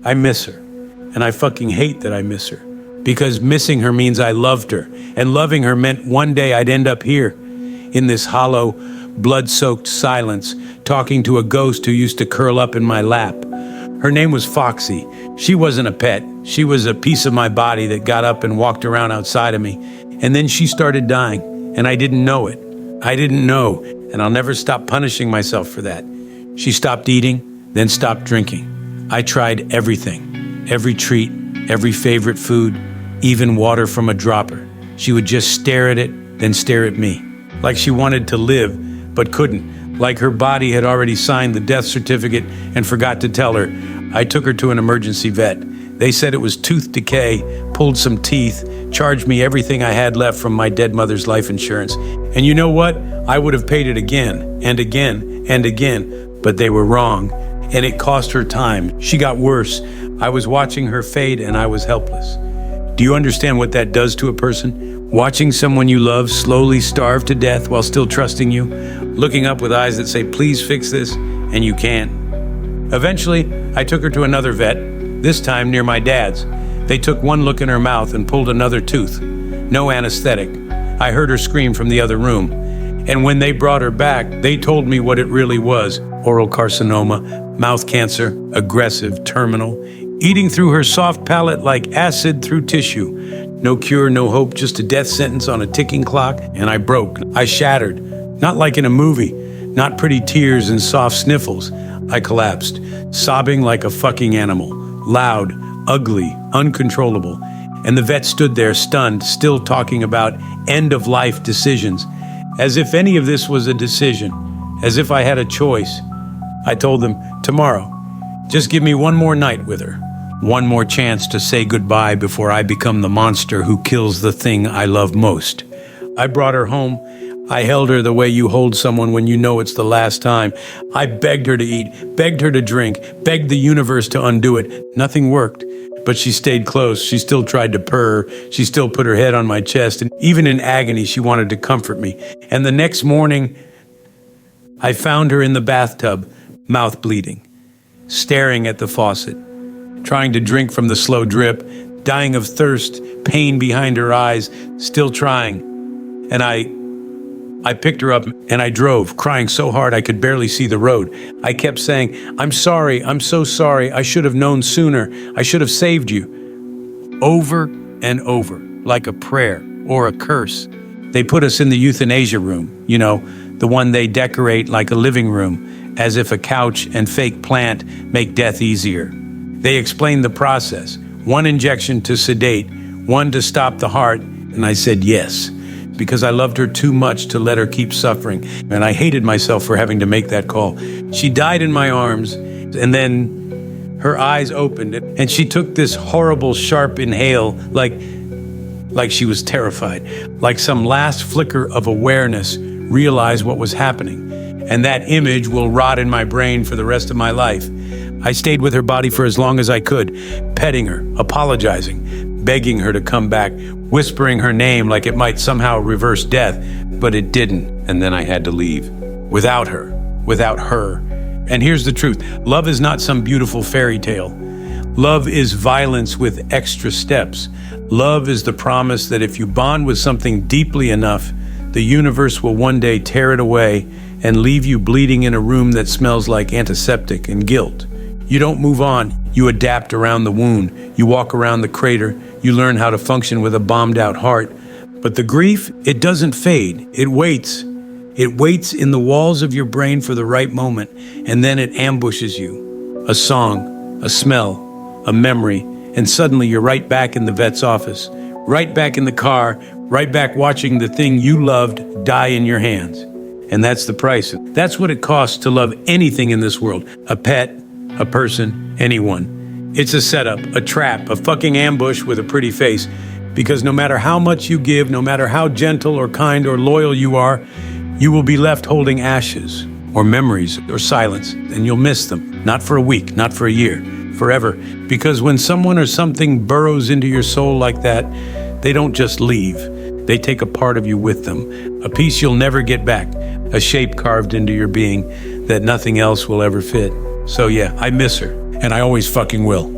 I miss her. And I fucking hate that I miss her. Because missing her means I loved her. And loving her meant one day I'd end up here, in this hollow, blood-soaked silence, talking to a ghost who used to curl up in my lap. Her name was Foxy. She wasn't a pet. She was a piece of my body that got up and walked around outside of me. And then she started dying, and I didn't know it. I didn't know, and I'll never stop punishing myself for that. She stopped eating, then stopped drinking. I tried everything, every treat, every favorite food, even water from a dropper. She would just stare at it, then stare at me, like she wanted to live, but couldn't, like her body had already signed the death certificate and forgot to tell her. I took her to an emergency vet. They said it was tooth decay, pulled some teeth, charged me everything I had left from my dead mother's life insurance. And you know what? I would have paid it again and again and again, but they were wrong, and it cost her time. She got worse. I was watching her fade, and I was helpless. Do you understand what that does to a person? Watching someone you love slowly starve to death while still trusting you, looking up with eyes that say, please fix this, and you can't. Eventually, I took her to another vet, this time near my dad's. They took one look in her mouth and pulled another tooth. No anesthetic. I heard her scream from the other room. And when they brought her back, they told me what it really was: oral carcinoma, mouth cancer, aggressive, terminal, eating through her soft palate like acid through tissue. No cure, no hope, just a death sentence on a ticking clock. And I broke. I shattered. Not like in a movie. Not pretty tears and soft sniffles. I collapsed, sobbing like a fucking animal. Loud, ugly, uncontrollable. And the vet stood there stunned, still talking about end-of-life decisions. As if any of this was a decision. As if I had a choice. I told them, tomorrow. Just give me one more night with her. One more chance to say goodbye before I become the monster who kills the thing I love most. I brought her home. I held her the way you hold someone when you know it's the last time. I begged her to eat, begged her to drink, begged the universe to undo it. Nothing worked, but she stayed close. She still tried to purr. She still put her head on my chest, and even in agony, she wanted to comfort me. And the next morning, I found her in the bathtub, mouth bleeding, staring at the faucet, trying to drink from the slow drip, dying of thirst, pain behind her eyes, still trying. And I picked her up and I drove, crying so hard I could barely see the road. I kept saying, I'm sorry, I'm so sorry, I should have known sooner, I should have saved you. Over and over, like a prayer or a curse. They put us in the euthanasia room, you know, the one they decorate like a living room, as if a couch and fake plant make death easier. They explained the process, one injection to sedate, one to stop the heart, and I said yes. Because I loved her too much to let her keep suffering, and I hated myself for having to make that call. She died in my arms, and then her eyes opened, and she took this horrible, sharp inhale, like she was terrified, like some last flicker of awareness realized what was happening, and that image will rot in my brain for the rest of my life. I stayed with her body for as long as I could, petting her, apologizing, begging her to come back, whispering her name like it might somehow reverse death, but it didn't, and then I had to leave. Without her. And here's the truth. Love is not some beautiful fairy tale. Love is violence with extra steps. Love is the promise that if you bond with something deeply enough, the universe will one day tear it away and leave you bleeding in a room that smells like antiseptic and guilt. You don't move on. You adapt around the wound. You walk around the crater. You learn how to function with a bombed-out heart. But the grief, it doesn't fade. It waits. It waits in the walls of your brain for the right moment, and then it ambushes you. A song, a smell, a memory, and suddenly you're right back in the vet's office, right back in the car, right back watching the thing you loved die in your hands. And that's the price. That's what it costs to love anything in this world. A pet, a person, anyone. It's a setup, a trap, a fucking ambush with a pretty face. Because no matter how much you give, no matter how gentle or kind or loyal you are, you will be left holding ashes or memories or silence, and you'll miss them. Not for a week, not for a year, forever. Because when someone or something burrows into your soul like that, they don't just leave. They take a part of you with them, a piece you'll never get back, a shape carved into your being that nothing else will ever fit. So yeah, I miss her, and I always fucking will.